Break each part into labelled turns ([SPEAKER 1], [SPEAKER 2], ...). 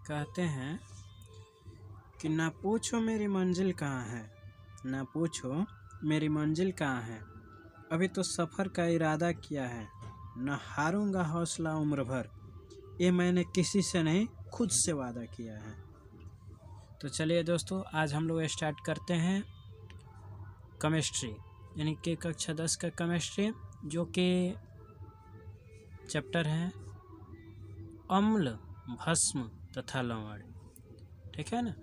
[SPEAKER 1] कहते हैं कि ना पूछो मेरी मंजिल कहाँ है, ना पूछो मेरी मंजिल कहाँ है, अभी तो सफ़र का इरादा किया है, न हारूंगा हौसला उम्र भर, ये मैंने किसी से नहीं खुद से वादा किया है। तो चलिए दोस्तों, आज हम लोग स्टार्ट करते हैं केमिस्ट्री यानी कि कक्षा 10 का केमिस्ट्री, जो कि चैप्टर है अम्ल, भस्म तथा लवण। ठीक है ना।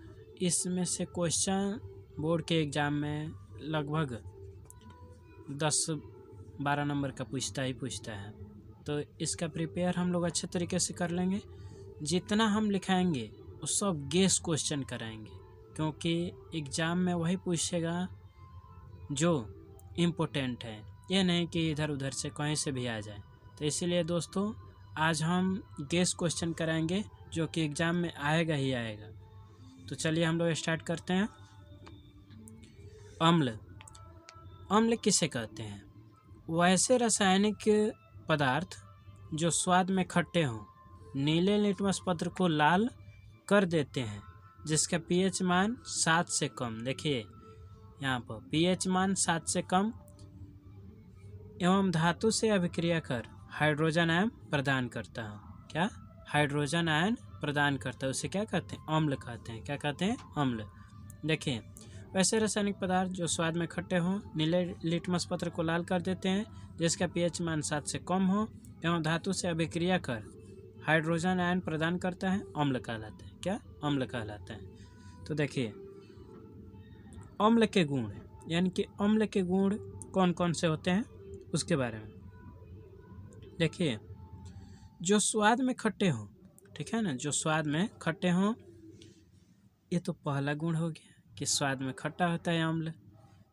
[SPEAKER 1] इसमें से क्वेश्चन बोर्ड के एग्ज़ाम में लगभग 10-12 नंबर का पूछता है, तो इसका प्रिपेयर हम लोग अच्छे तरीके से कर लेंगे। जितना हम लिखाएंगे वो सब गेस क्वेश्चन कराएंगे, क्योंकि एग्ज़ाम में वही पूछेगा जो इम्पोर्टेंट है, ये नहीं कि इधर उधर से कहीं से भी आ जाए। तो इसीलिए दोस्तों आज हम गेस क्वेश्चन कराएंगे जो कि एग्ज़ाम में आएगा ही आएगा। तो चलिए हम लोग स्टार्ट करते हैं। अम्ल, अम्ल किसे कहते हैं? वैसे रासायनिक पदार्थ जो स्वाद में खट्टे हों, नीले लिटमस पत्र को लाल कर देते हैं, जिसका पीएच मान 7 से कम, देखिए यहाँ पर पीएच मान 7 से कम एवं धातु से अभिक्रिया कर हाइड्रोजन आयन प्रदान करता है। क्या? हाइड्रोजन आयन प्रदान करता है, उसे क्या कहते हैं? अम्ल कहते हैं। क्या कहते हैं? अम्ल। देखिए, वैसे रासायनिक पदार्थ जो स्वाद में खट्टे हों, नीले लिटमस पत्र को लाल कर देते हैं, जिसका पीएच मान 7 से कम हो एवं धातु से अभिक्रिया कर हाइड्रोजन आयन प्रदान करता है, अम्ल कहलाता है। क्या? अम्ल कहलाता है। तो देखिए, अम्ल के गुण यानी कि अम्ल के गुण कौन कौन से होते हैं उसके बारे में देखिए। जो स्वाद में खट्टे हों, ठीक है ना, जो स्वाद में खट्टे हों, ये तो पहला गुण हो गया कि स्वाद में खट्टा होता है अम्ल।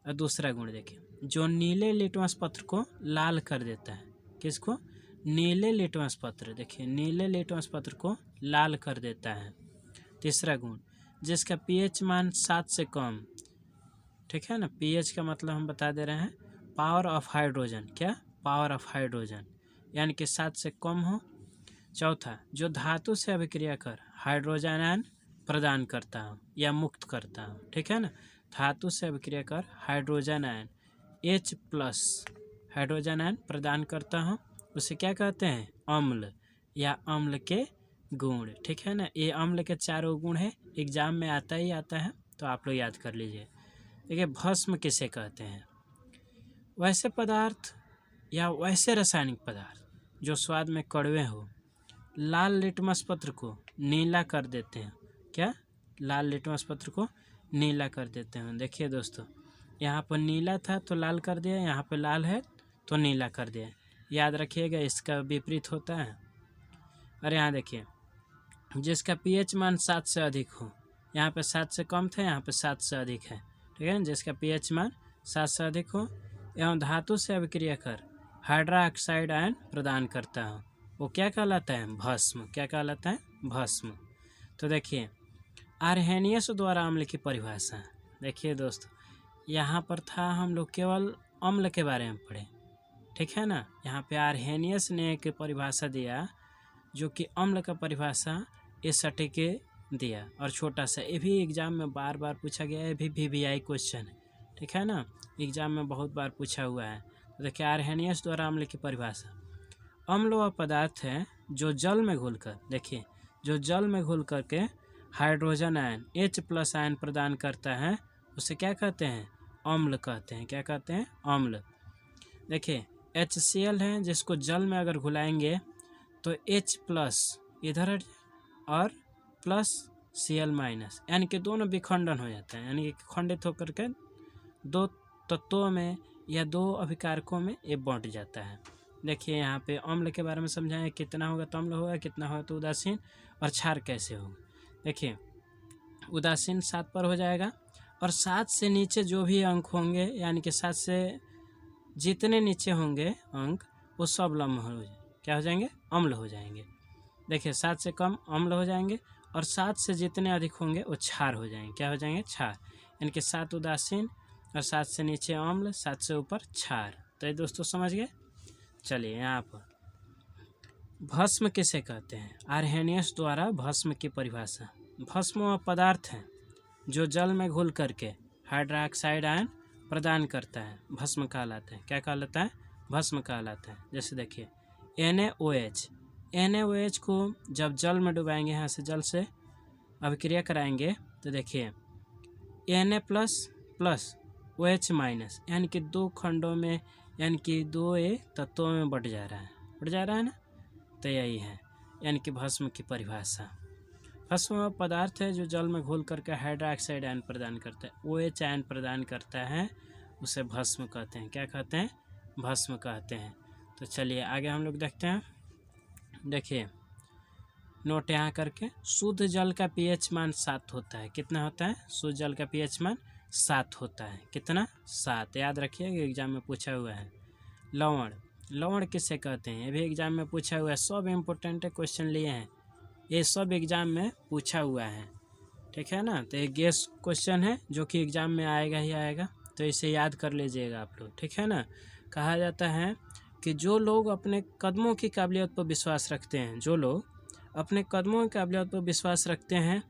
[SPEAKER 1] और दूसरा गुण देखिए, जो नीले लिटमस पत्र को लाल कर देता है। किसको? नीले लिटमस पत्र। देखिए, नीले लिटमस पत्र को लाल कर देता है। तीसरा गुण, जिसका पीएच मान 7 से कम, ठीक है ना। पीएच का मतलब हम बता दे रहे हैं पावर ऑफ हाइड्रोजन। क्या? पावर ऑफ हाइड्रोजन, यानी कि 7 से कम हो। चौथा, जो धातु से अभिक्रिया कर हाइड्रोजन आयन प्रदान करता हूँ या मुक्त करता हूँ, ठीक है ना। धातु से अभिक्रिया कर hydrogen ion H+ hydrogen ion प्रदान करता हूँ, उसे क्या कहते हैं? अम्ल या अम्ल के गुण, ठीक है ना। ये अम्ल के चारों गुण है, एग्जाम में आता ही आता है, तो आप लोग याद कर लीजिए। देखिए, भस्म किसे कहते हैं? वैसे पदार्थ या वैसे रासायनिक पदार्थ जो स्वाद में कड़वे हो, लाल लिटमस पत्र को नीला कर देते हैं। क्या? लाल लिटमस पत्र को नीला कर देते हैं। देखिए दोस्तों, यहाँ पर नीला था तो लाल कर दिया, यहाँ पे लाल है तो नीला कर दिया। याद रखिएगा, इसका विपरीत होता है। और यहाँ देखिए, जिसका पीएच मान 7 से अधिक हो, यहाँ पे 7 से कम था, यहाँ पे 7 से अधिक है, ठीक है। जिसका पीएच मान 7 से अधिक हो एवं धातु से अभिक्रिया कर हाइड्रोक्साइड आयन प्रदान करता हो, वो क्या कहलाता है? भस्म। क्या कहलाता है? भस्म। तो देखिए, आर्हेनियस द्वारा अम्ल की परिभाषा। देखिए दोस्तों, यहाँ पर था हम लोग केवल अम्ल के बारे में पढ़े, ठीक है ना। यहाँ पे आर्हेनियस ने एक परिभाषा दिया, जो कि अम्ल का परिभाषा ये सटीक दिया, और छोटा सा, ये भी एग्जाम में बार बार पूछा गया है, भी VVI क्वेश्चन है, ठीक है ना। एग्जाम में बहुत बार पूछा हुआ है। तो देखिए, आर्हेनियस द्वारा अम्ल की परिभाषा, अम्ल वह पदार्थ है जो जल में घुलकर, देखिए, जो जल में घुल करके हाइड्रोजन आयन H+ आयन प्रदान करता है, उसे क्या कहते हैं? अम्ल कहते हैं। क्या कहते हैं? अम्ल। देखिए, HCl है, जिसको जल में अगर घुलाएंगे तो H+ इधर और +Cl-, यानी कि दोनों विखंडन हो जाता है, यानी कि खंडित होकर के दो तत्वों में या दो अभिकारकों में ये बांट जाता है। देखिए, यहाँ पे अम्ल के बारे में समझाएं, कितना होगा तो अम्ल होगा, कितना होगा तो उदासीन, और क्षार कैसे होगा। देखिए, उदासीन 7 पर हो जाएगा, और 7 से नीचे जो भी अंक होंगे, यानी कि 7 से जितने नीचे होंगे अंक, वो सब लम्ब हो जाएंगे। क्या हो जाएंगे? अम्ल हो जाएंगे। देखिए, 7 से कम अम्ल हो जाएंगे, और 7 से जितने अधिक होंगे वो क्षार हो जाएंगे। क्या हो जाएंगे? क्षार। यानी कि 7 उदासीन और 7 से नीचे अम्ल, 7 से ऊपर क्षार। तो ये दोस्तों समझ गए। चलिए, यहाँ पर भस्म किसे कहते हैं? आर्हेनियस द्वारा भस्म की परिभाषा। भस्म वह पदार्थ है जो जल में घुल करके हाइड्रोक्साइड आयन प्रदान करता है, भस्म कहलाता है। क्या कहलाता है? भस्म कहलाता है। जैसे देखिए NaOH, NaOH को जब जल में डुबाएंगे, यहाँ से जल से अभिक्रिया कराएंगे तो देखिए Na++ OH-, यानी कि दो खंडों में, यानी कि दो तत्वों में बढ़ जा रहा है ना, तो यही है यानी कि भस्म की परिभाषा। भस्म वह पदार्थ है जो जल में घुल करके हाइड्रोक्साइड आयन प्रदान करता है, OH आयन प्रदान करता है, उसे भस्म कहते हैं। क्या कहते हैं? भस्म कहते हैं। तो चलिए आगे हम लोग देखते हैं। देखिए नोट यहाँ करके, शुद्ध जल का pH मान 7 होता है। कितना होता है? शुद्ध जल का pH मान 7 होता है। कितना? 7। याद रखिए, एग्जाम में पूछा हुआ है। लवण, लवण किसे कहते हैं? ये भी एग्जाम में पूछा हुआ है। सब इम्पोर्टेंट क्वेश्चन लिए हैं, ये सब एग्जाम में पूछा हुआ है, ठीक है ना। तो ये गेस क्वेश्चन है जो कि एग्जाम में आएगा ही आएगा, तो इसे याद कर लीजिएगा आप लोग, ठीक है ना। कहा जाता है कि जो लोग अपने कदमों की काबिलियत पर विश्वास रखते हैं, जो लोग अपने कदमों की काबिलियत पर विश्वास रखते हैं,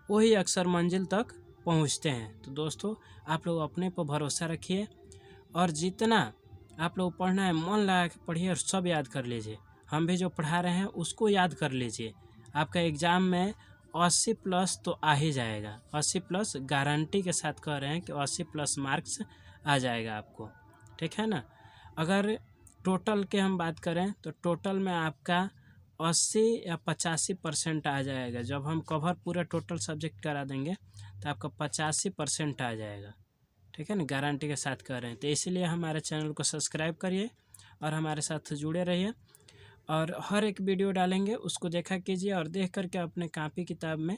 [SPEAKER 1] वही अक्सर मंजिल तक पहुंचते हैं। तो दोस्तों आप लोग अपने पर भरोसा रखिए और जितना आप लोग पढ़ना है मन लगा के पढ़िए और सब याद कर लीजिए। हम भी जो पढ़ा रहे हैं उसको याद कर लीजिए। आपका एग्ज़ाम में 80+ तो आ ही जाएगा। 80+ गारंटी के साथ कह रहे हैं कि 80+ मार्क्स आ जाएगा आपको, ठीक है ना। अगर टोटल के हम बात करें तो टोटल में आपका 80 या 85% आ जाएगा। जब हम कवर पूरा टोटल सब्जेक्ट करा देंगे तो आपका 85% आ जाएगा, ठीक है ना, गारंटी के साथ कह रहे हैं। तो इसीलिए हमारे चैनल को सब्सक्राइब करिए और हमारे साथ जुड़े रहिए, और हर एक वीडियो डालेंगे उसको देखा कीजिए और देख करके अपने कॉपी किताब में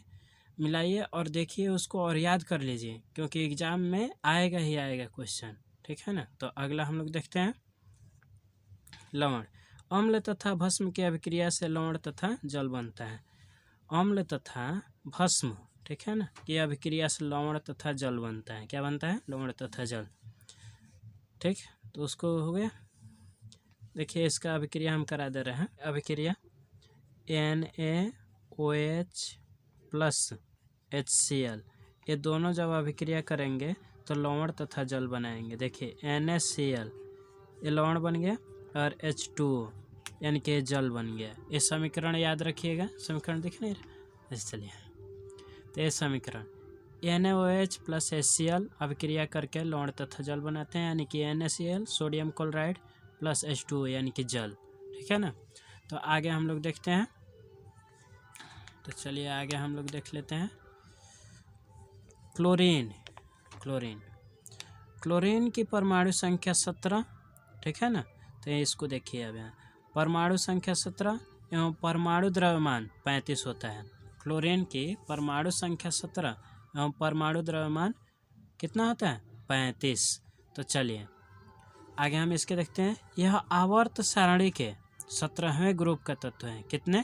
[SPEAKER 1] मिलाइए और देखिए उसको और याद कर लीजिए, क्योंकि एग्ज़ाम में आएगा ही आएगा क्वेश्चन, ठीक है ना। तो अगला हम लोग देखते हैं लवण। अम्ल तथा भस्म की अभिक्रिया से लवण तथा जल बनता है। अम्ल तथा भस्म, ठीक है ना, कि अभिक्रिया से लवण तथा जल बनता है। क्या बनता है? लवण तथा जल, ठीक। तो उसको हो गया। देखिए इसका अभिक्रिया हम करा दे रहे हैं। अभिक्रिया NaOH + HCl, ये दोनों जब अभिक्रिया करेंगे तो लवण तथा जल बनाएंगे। देखिए NaCl, ये लवण बन गया, और H2O यानी कि जल बन गया। ये समीकरण याद रखिएगा। समीकरण दिख नहीं रहा? चलिए, तो ये समीकरण NaOH + HCl अभिक्रिया करके लवण तथा जल बनाते हैं, यानी कि NaCl सोडियम क्लोराइड + H2O यानी कि जल, ठीक है ना। तो आगे हम लोग देखते हैं। तो चलिए आगे हम लोग देख लेते हैं क्लोरीन। क्लोरीन, क्लोरीन की परमाणु संख्या 17, ठीक है ना। तो इसको देखिए, अब यहाँ परमाणु संख्या 17 एवं परमाणु द्रव्यमान 35 होता है। क्लोरीन की परमाणु संख्या 17 एवं परमाणु द्रव्यमान कितना होता है? 35। तो चलिए आगे हम इसके देखते हैं। यह आवर्त सारणी के 17वें ग्रुप का तत्व है। कितने?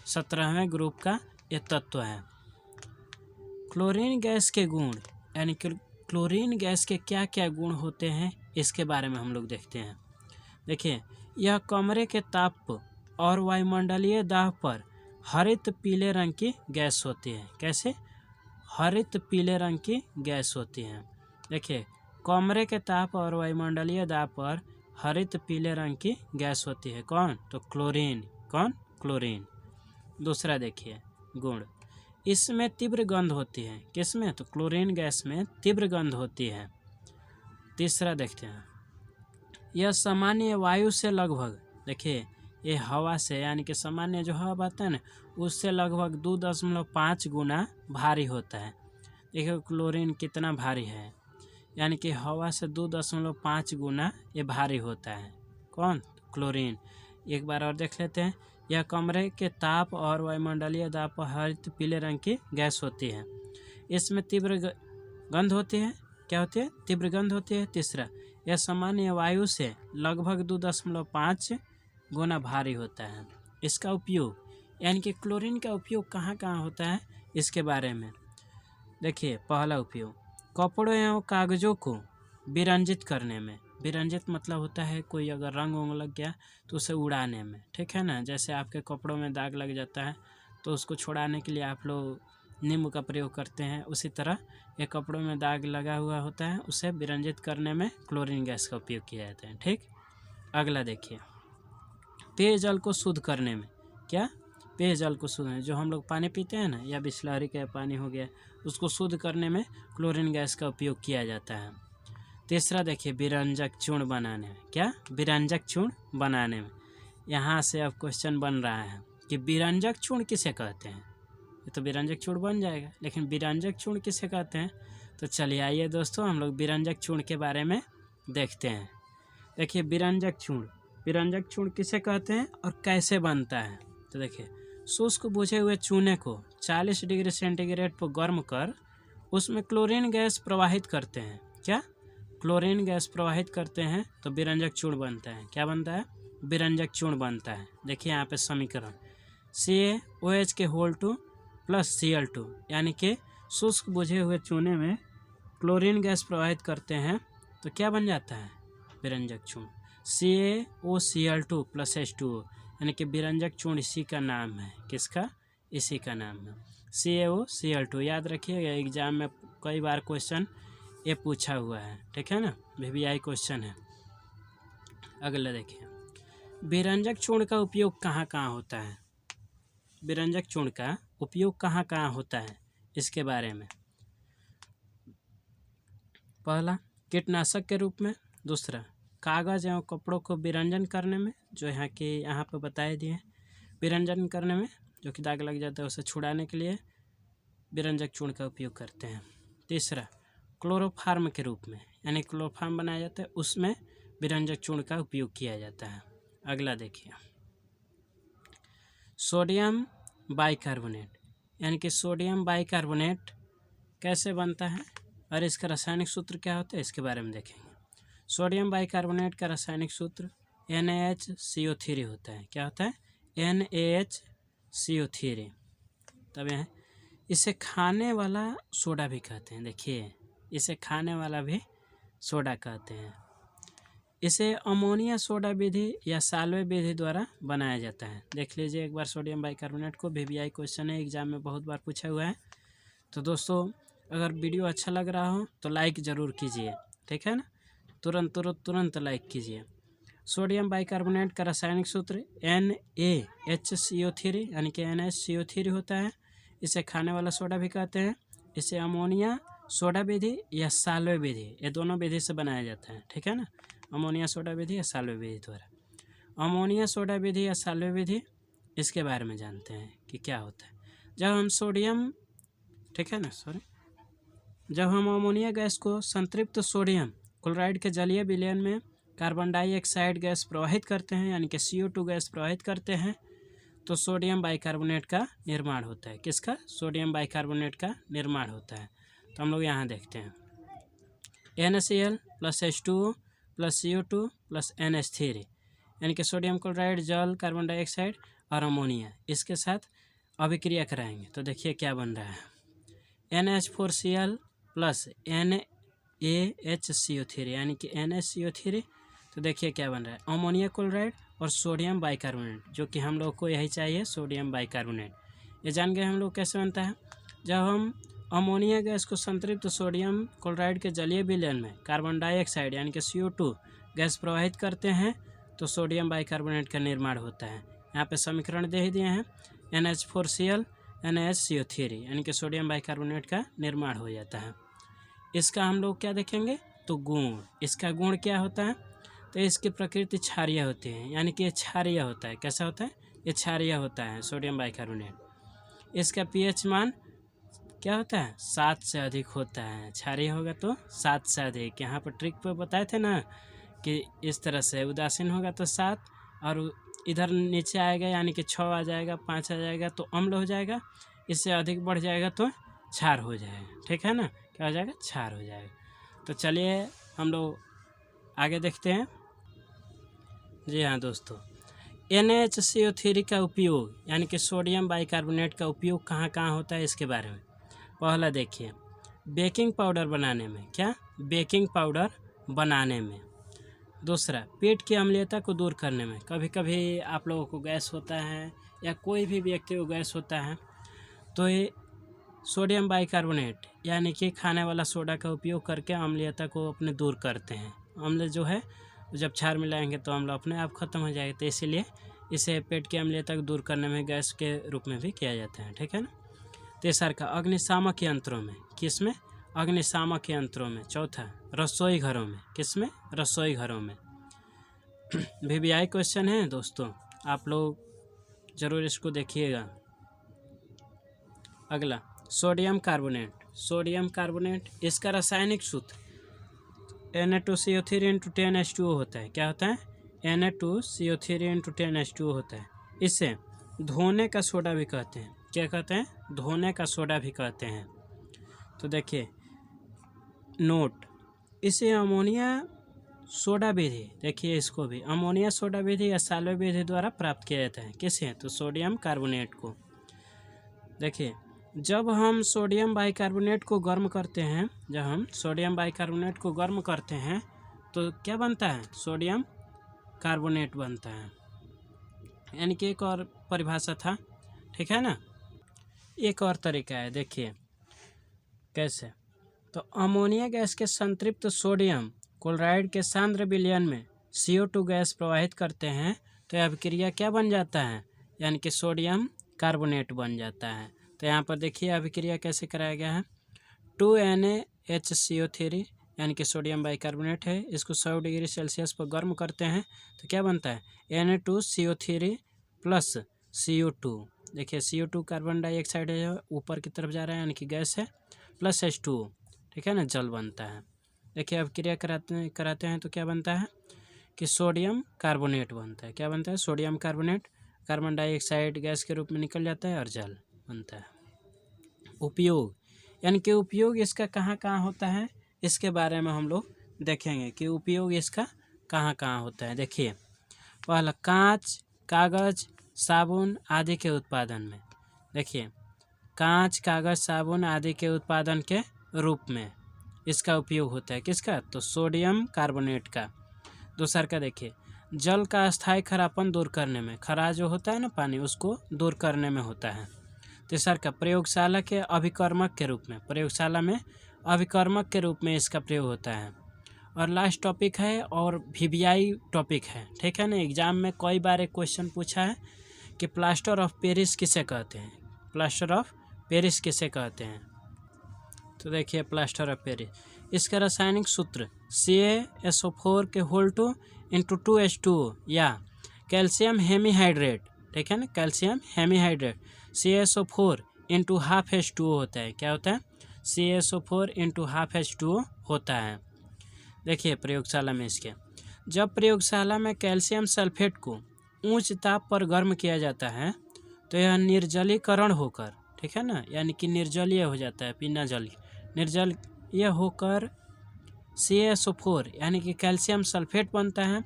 [SPEAKER 1] 17वें ग्रुप का ये तत्व है। क्लोरीन गैस के गुण, यानी कि क्लोरीन गैस के क्या क्या गुण होते हैं इसके बारे में हम लोग देखते हैं। देखिए यह कमरे के ताप और वायुमंडलीय दाब पर हरित पीले रंग की गैस होती है। कैसे? हरित पीले रंग की गैस होती है। देखिए कमरे के ताप और वायुमंडलीय दाब पर हरित पीले रंग की गैस होती है। कौन? तो क्लोरीन। कौन? क्लोरीन। दूसरा देखिए गुण, इसमें तीव्र गंध होती है। किसमें? तो क्लोरीन गैस में तीव्र गंध होती है। तीसरा देखते हैं, यह सामान्य वायु से लगभग, देखिए ये हवा से, यानी कि सामान्य जो हवा आता है ना, उससे लगभग 2.5 गुना भारी होता है। देखिए क्लोरीन कितना भारी है, यानी कि हवा से 2.5 गुना ये भारी होता है। कौन? क्लोरीन। एक बार और देख लेते हैं। यह कमरे के ताप और वायुमंडलीय दाब पर हरित पीले रंग की गैस होती है। इसमें तीव्र गंध होती है। क्या होती है? तीव्र गंध होती है। तीसरा, यह सामान्य वायु से लगभग 2.5 गुना भारी होता है। इसका उपयोग, यानी कि क्लोरीन का उपयोग कहाँ कहाँ होता है इसके बारे में देखिए। पहला उपयोग, कपड़ों एवं कागज़ों को विरंजित करने में। विरंजित मतलब होता है कोई अगर रंग वंग लग गया तो उसे उड़ाने में, ठीक है ना। जैसे आपके कपड़ों में दाग लग जाता है तो उसको छुड़ाने के लिए आप लोग नींबू का प्रयोग करते हैं, उसी तरह ये कपड़ों में दाग लगा हुआ होता है, उसे विरंजित करने में क्लोरीन गैस का उपयोग किया जाता है। ठीक, अगला देखिए, पेयजल को शुद्ध करने में, क्या पेयजल को शुद्ध, जो हम लोग पानी पीते हैं ना, या बिसलरी का पानी हो गया, उसको शुद्ध करने में क्लोरीन गैस का उपयोग किया जाता है। तीसरा देखिए, विरंजक चूर्ण बनाने में, क्या विरंजक चूर्ण बनाने में, यहाँ से अब क्वेश्चन बन रहा है कि विरंजक चूर्ण किसे कहते हैं। ये तो विरंजक चूर्ण बन जाएगा, लेकिन विरंजक चूर्ण किसे कहते हैं। तो चलिए आइए दोस्तों, हम लोग विरंजक चूर्ण के बारे में देखते हैं। देखिए, विरंजक चूर्ण किसे कहते हैं और कैसे बनता है। तो देखिए, शुष्क बुझे हुए चूने को 40 डिग्री सेंटीग्रेड पर गर्म कर उसमें क्लोरीन गैस प्रवाहित करते हैं, क्या क्लोरीन गैस प्रवाहित करते हैं तो विरंजक चूर्ण बनता है। क्या बनता है, विरंजक चूर्ण बनता है। देखिए यहाँ पे समीकरण, CaOH के होल 2 प्लस Cl2, यानी कि शुष्क बुझे हुए चूने में क्लोरीन गैस प्रवाहित करते हैं तो क्या बन जाता है, विरंजक चूर्ण। CaOCl2 प्लस H2O, यानी कि विरंजक चूर्ण इसी का नाम है, किसका, इसी का नाम है, CaOCl2। याद रखिएगा, एग्जाम में कई बार क्वेश्चन ये पूछा हुआ है, ठीक है ना, VVI क्वेश्चन है। अगला देखिए, विरंजक चूर्ण का उपयोग कहाँ कहाँ होता है। विरंजक चूर्ण का उपयोग कहाँ कहाँ होता है, इसके बारे में। पहला, कीटनाशक के रूप में। दूसरा, कागज़ एवं कपड़ों को विरंजन करने में, जो यहाँ पे बताए दिए हैं, विरंजन करने में, जो कि दाग लग जाता है उसे छुड़ाने के लिए विरंजक चूर्ण का उपयोग करते हैं। तीसरा, क्लोरोफार्म के रूप में, यानी क्लोरोफार्म बनाया जाता है, उसमें विरंजक चूर्ण का उपयोग किया जाता है। अगला देखिए, सोडियम बाइकार्बोनेट, यानी कि सोडियम बाइकार्बोनेट कैसे बनता है और इसका रासायनिक सूत्र क्या होता है, इसके बारे में देखेंगे। सोडियम बाइकार्बोनेट का रासायनिक सूत्र NaHCO3 होता है। क्या होता है, NaHCO3। तब यहाँ इसे खाने वाला सोडा भी कहते हैं। देखिए, इसे खाने वाला भी सोडा कहते हैं। इसे अमोनिया सोडा विधि या साल्वे विधि द्वारा बनाया जाता है। देख लीजिए एक बार सोडियम बाइकार्बोनेट को, VVI क्वेश्चन है, एग्जाम में बहुत बार पूछा हुआ है। तो दोस्तों, अगर वीडियो अच्छा लग रहा हो तो लाइक ज़रूर कीजिए, ठीक है ना, तुरंत लाइक कीजिए। सोडियम बाइकार्बोनेट का रासायनिक सूत्र NaHCO3, यानी कि NaCO3 होता है। इसे खाने वाला सोडा भी कहते हैं। इसे अमोनिया सोडा विधि या साल्वे विधि, ये दोनों विधि से बनाया जाता है, ठीक है ना, अमोनिया सोडा विधि या साल्वे विधि द्वारा। अमोनिया सोडा विधि या साल्वे विधि, इसके बारे में जानते हैं कि क्या होता है। जब हम सोडियम, ठीक है ना, जब हम अमोनिया गैस को संतृप्त सोडियम क्लोराइड के जलीय विलयन में कार्बन डाइऑक्साइड गैस प्रवाहित करते हैं, यानी कि CO2 गैस प्रवाहित करते हैं, तो सोडियम बाइकार्बोनेट का निर्माण होता है। किसका, सोडियम बाइकार्बोनेट का निर्माण होता है। तो हम लोग यहाँ देखते हैं, NaCl plus H2O plus CO2 plus NH3, यानी कि सोडियम क्लोराइड, जल, कार्बन डाइऑक्साइड और अमोनिया, इसके साथ अभिक्रिया कराएंगे तो देखिए क्या बन रहा है, NH4Cl प्लस NaHCO3, यानी कि NaCO3। तो देखिए क्या बन रहा है, अमोनिया क्लोराइड और सोडियम बाइकार्बोनेट, जो कि हम लोग को यही चाहिए, सोडियम बाइकार्बोनेट। ये जान गए हम लोग कैसे बनता है। जब हम अमोनिया गैस को संतृप्त सोडियम क्लोराइड के जलीय विलयन में कार्बन डाइऑक्साइड, यानी कि CO2 गैस प्रवाहित करते हैं तो सोडियम बाइकार्बोनेट का निर्माण होता है। यहाँ पे समीकरण दे ही दिए हैं, NH4Cl NaHCO3, यानी कि सोडियम बाइकार्बोनेट का निर्माण हो जाता है। इसका हम लोग क्या देखेंगे, तो गुण, इसका गुण क्या होता है, तो इसकी प्रकृति क्षारीय होती है, यानी कि ये क्षारीय होता है। कैसा होता है, ये क्षारीय होता है सोडियम बाइकार्बोनेट। इसका pH मान क्या होता है, 7 से अधिक होता है। क्षारीय होगा तो 7 से अधिक। यहाँ पर ट्रिक पे बताए थे ना कि इस तरह से उदासीन होगा तो 7, और इधर नीचे आएगा यानी कि 6 आ जाएगा, 5 आ जाएगा तो अम्ल हो जाएगा, इससे अधिक बढ़ जाएगा तो क्षार हो जाएगा, ठीक है ना, क्या हो जाएगा, क्षार हो जाएगा। तो चलिए हम लोग आगे देखते हैं। जी हाँ दोस्तों, NaHCO3 का उपयोग, यानी कि सोडियम बाइकार्बोनेट का उपयोग कहाँ कहाँ होता है, इसके बारे में। पहला देखिए, बेकिंग पाउडर बनाने में। क्या, बेकिंग पाउडर बनाने में। दूसरा, पेट की अम्लीयता को दूर करने में। कभी कभी आप लोगों को गैस होता है या कोई भी व्यक्ति को गैस होता है तो ये सोडियम बाइकार्बोनेट यानी कि खाने वाला सोडा का उपयोग करके अम्लीयता को अपने दूर करते हैं। अम्ल जो है जब क्षार मिलाएंगे तो अम्ल अपने आप खत्म हो जाएगा, तो इसीलिए इसे पेट की अम्लीयता को दूर करने में गैस के रूप में भी किया जाता है। ठीक है ना। तीसरा का अग्निशामक यंत्रों में। किस में? अग्निशामक यंत्रों में। चौथा, रसोई घरों में। किस में? रसोई घरों में। VBI क्वेश्चन है दोस्तों, आप लोग जरूर इसको देखिएगा। अगला, सोडियम कार्बोनेट। सोडियम कार्बोनेट, इसका रासायनिक सूत्र Na2CO3 × 10H2O होता है। क्या होता है? Na2CO3 × 10H2O होता है। इसे धोने का सोडा भी कहते हैं। क्या कहते हैं? धोने का सोडा भी कहते हैं। तो देखिए नोट, इसे अमोनिया सोडा विधि, देखिए इसको भी अमोनिया सोडा विधि या साल्वे विधि द्वारा प्राप्त किया जाता है। किसे? तो सोडियम कार्बोनेट को। देखिए जब हम सोडियम बाइकार्बोनेट को गर्म करते हैं, जब हम सोडियम बाइकार्बोनेट को गर्म करते हैं तो क्या बनता है? सोडियम कार्बोनेट बनता है। यानी कि एक और परिभाषा था। ठीक है ना। एक और तरीका है, देखिए कैसे। तो अमोनिया गैस के संतृप्त सोडियम क्लोराइड के सांद्र विलयन में CO2 गैस प्रवाहित करते हैं तो यह अभिक्रिया क्या बन जाता है? यानी कि सोडियम कार्बोनेट बन जाता है। तो यहाँ पर देखिए अभिक्रिया कैसे कराया गया है। 2NaHCO3 यानी कि सोडियम बाइकार्बोनेट है, इसको 100 डिग्री सेल्सियस पर गर्म करते हैं तो क्या बनता है? Na2CO3 plus CO2। देखिए CO2 कार्बन डाइऑक्साइड है, ऊपर की तरफ जा रहा है यानी कि गैस है, प्लस H2O। ठीक है ना, जल बनता है। देखिए अभिक्रिया कराते हैं तो क्या बनता है कि सोडियम कार्बोनेट बनता है। क्या बनता है? Sodium carbonate, carbon dioxide gas के रूप में निकल जाता है और जल बनता है। उपयोग, यानी कि उपयोग इसका कहाँ कहाँ होता है, इसके बारे में हम लोग देखेंगे कि उपयोग इसका कहाँ कहाँ होता है। देखिए पहला, कांच, कागज, साबुन आदि के उत्पादन में। देखिए कांच, कागज, साबुन आदि के उत्पादन के रूप में इसका उपयोग होता है। किसका? तो सोडियम कार्बोनेट का। दूसरा का देखिए, जल का अस्थायी खरापन दूर करने में। खरा जो होता है ना पानी, उसको दूर करने में होता है। तीसरा का प्रयोगशाला के अभिकर्मक के रूप में। प्रयोगशाला में अभिकर्मक के रूप में इसका प्रयोग होता है। और लास्ट टॉपिक है और VBI टॉपिक है। ठीक है ना। एग्जाम में कई बार एक क्वेश्चन पूछा है कि प्लास्टर ऑफ पेरिस किसे कहते हैं? प्लास्टर ऑफ पेरिस किसे कहते हैं? तो देखिए प्लास्टर ऑफ पेरिस, इसका रासायनिक सूत्र CaSO4 के होल 2 × 2H2O या कैल्शियम हेमीहाइड्रेट। ठीक है ना, कैल्शियम हेमीहाइड्रेट CaSO4 × ½ H2O होता है। क्या होता है? CaSO4 × ½ H2O होता है। देखिए प्रयोगशाला में इसके, जब प्रयोगशाला में कैल्शियम सल्फेट को उच्च ताप पर गर्म किया जाता है तो यह निर्जलीकरण होकर, ठीक है ना, यानी कि निर्जलीय हो जाता है, बिना जल निर्जलीय होकर CaSO4 यानी कि कैल्शियम सल्फेट बनता है।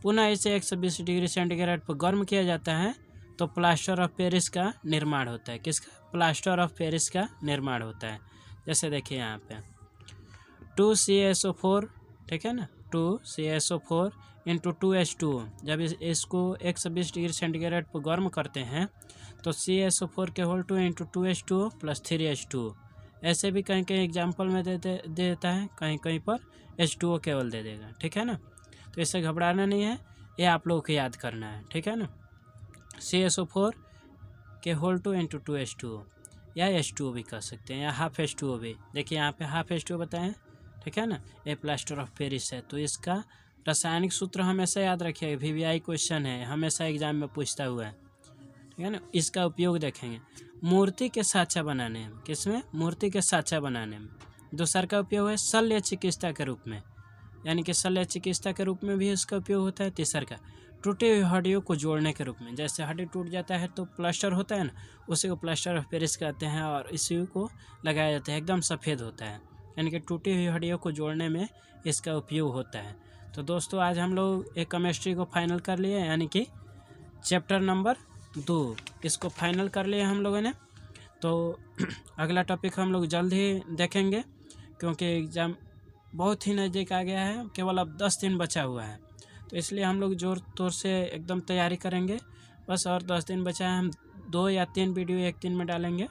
[SPEAKER 1] पुनः इसे 120 डिग्री सेंटीग्रेड पर गर्म किया जाता है तो प्लास्टर ऑफ पेरिस का निर्माण होता है। किसका? प्लास्टर ऑफ पेरिस का निर्माण होता है। जैसे देखिए यहाँ पे 2CaSO4, ठीक है ना, 2CaSO4 × 2H2O। जब इसको 120 डिग्री सेंटीग्रेड पर गर्म करते हैं तो CaSO4 के होल 2 × 2H2O प्लस 3H2O। ऐसे भी कहीं कहीं एग्जाम्पल में दे देता है, कहीं कहीं पर H2O केवल दे देगा। ठीक है ना। तो इससे घबराना नहीं है, ये आप लोगों को याद करना है। ठीक है ना। CaSO4 के होल 2 × 2H2O या H2O भी कह सकते हैं, या ½ H2O भी। देखिए यहाँ पे ½ H2O बताए हैं। ठीक है ना। ये प्लास्टर ऑफ पेरिस है। तो इसका रासायनिक सूत्र हमेशा याद रखिएगा, VBI क्वेश्चन है, हमेशा एग्जाम में पूछता हुआ है। ठीक है ना। इसका उपयोग देखेंगे मूर्ति के साँचा बनाने में। किसमें? मूर्ति के साँचा बनाने में। दूसरा का उपयोग है शल्य चिकित्सा के रूप में, यानी कि शल्य चिकित्सा के रूप में भी इसका उपयोग होता है। तीसरा का टूटे हुए हड्डियों को जोड़ने के रूप में। जैसे हड्डी टूट जाता है तो प्लास्टर होता है ना, उसी को प्लास्टर ऑफ पेरिस कहते हैं और इसी को लगाया जाता है, एकदम सफ़ेद होता है, यानी कि टूटी हुई हड्डियों को जोड़ने में इसका उपयोग होता है। तो दोस्तों आज हम लोग एक केमिस्ट्री को फाइनल कर लिए, यानी कि चैप्टर नंबर 2 इसको फाइनल कर लिए हम लोगों ने। तो अगला टॉपिक हम लोग जल्द ही देखेंगे क्योंकि एग्ज़ाम बहुत ही नज़दीक आ गया है, केवल अब 10 दिन बचा हुआ है। तो इसलिए हम लोग ज़ोर तोर से एकदम तैयारी करेंगे। बस और 10 दिन बचा है, हम 2 या 3 वीडियो एक दिन में डालेंगे।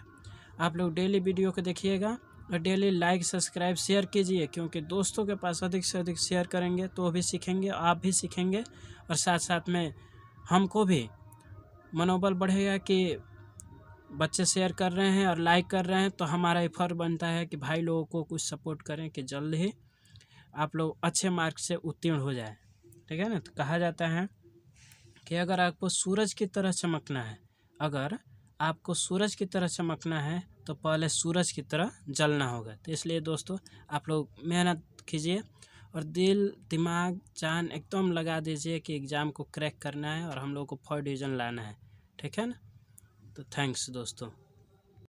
[SPEAKER 1] आप लोग डेली वीडियो को देखिएगा और डेली लाइक सब्सक्राइब शेयर कीजिए, क्योंकि दोस्तों के पास अधिक से अधिक शेयर करेंगे तो वो भी सीखेंगे, आप भी सीखेंगे और साथ साथ में हमको भी मनोबल बढ़ेगा कि बच्चे शेयर कर रहे हैं और लाइक कर रहे हैं, तो हमारा ही फर्ज बनता है कि भाई लोगों को कुछ सपोर्ट करें कि जल्द ही आप लोग अच्छे मार्क से उत्तीर्ण हो जाए। ठीक है ना। तो कहा जाता है कि अगर आपको सूरज की तरह चमकना है, अगर आपको सूरज की तरह चमकना है तो पहले सूरज की तरह जलना होगा। तो इसलिए दोस्तों आप लोग मेहनत कीजिए और दिल दिमाग जान एकदम लगा दीजिए कि एग्ज़ाम को क्रैक करना है और हम लोग को 4 डिवीज़न लाना है। ठीक है ना। तो थैंक्स दोस्तों।